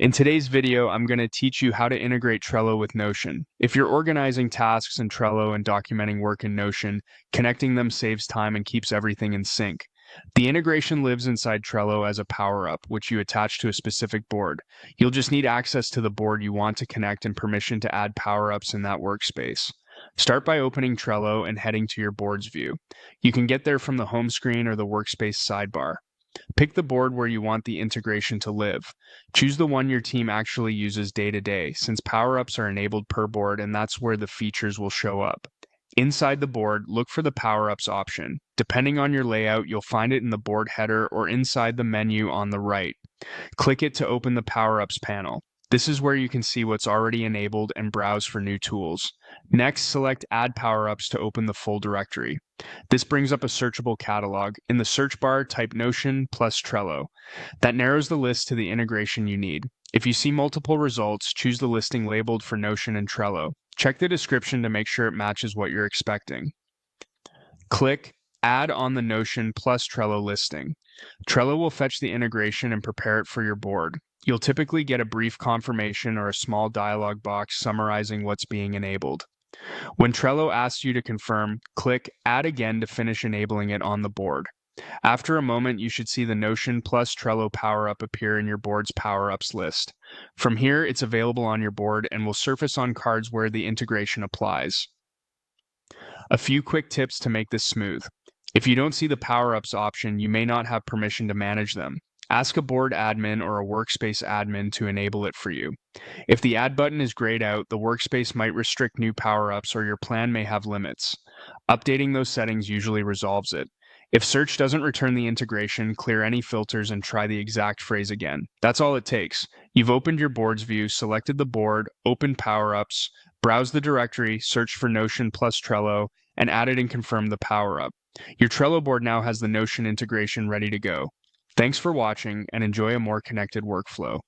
In today's video, I'm going to teach you how to integrate Trello with Notion. If you're organizing tasks in Trello and documenting work in Notion, connecting them saves time and keeps everything in sync. The integration lives inside Trello as a power-up, which you attach to a specific board. You'll just need access to the board you want to connect and permission to add power-ups in that workspace. Start by opening Trello and heading to your board's view. You can get there from the home screen or the workspace sidebar. Pick the board where you want the integration to live. Choose the one your team actually uses day to day, since power-ups are enabled per board and that's where the features will show up. Inside the board, look for the power-ups option. Depending on your layout, you'll find it in the board header or inside the menu on the right. Click it to open the power-ups panel. This is where you can see what's already enabled and browse for new tools. Next, select Add Power-Ups to open the full directory. This brings up a searchable catalog. In the search bar, type Notion plus Trello. That narrows the list to the integration you need. If you see multiple results, choose the listing labeled for Notion and Trello. Check the description to make sure it matches what you're expecting. Click Add on the Notion plus Trello listing. Trello will fetch the integration and prepare it for your board. You'll typically get a brief confirmation or a small dialog box summarizing what's being enabled. When Trello asks you to confirm, click Add again to finish enabling it on the board. After a moment, you should see the Notion plus Trello power-up appear in your board's power-ups list. From here, it's available on your board and will surface on cards where the integration applies. A few quick tips to make this smooth. If you don't see the power-ups option, you may not have permission to manage them. Ask a board admin or a workspace admin to enable it for you. If the Add button is grayed out, the workspace might restrict new power-ups or your plan may have limits. Updating those settings usually resolves it. If search doesn't return the integration, clear any filters and try the exact phrase again. That's all it takes. You've opened your board's view, selected the board, opened power-ups, browsed the directory, searched for Notion plus Trello, and added and confirmed the power-up. Your Trello board now has the Notion integration ready to go. Thanks for watching and enjoy a more connected workflow.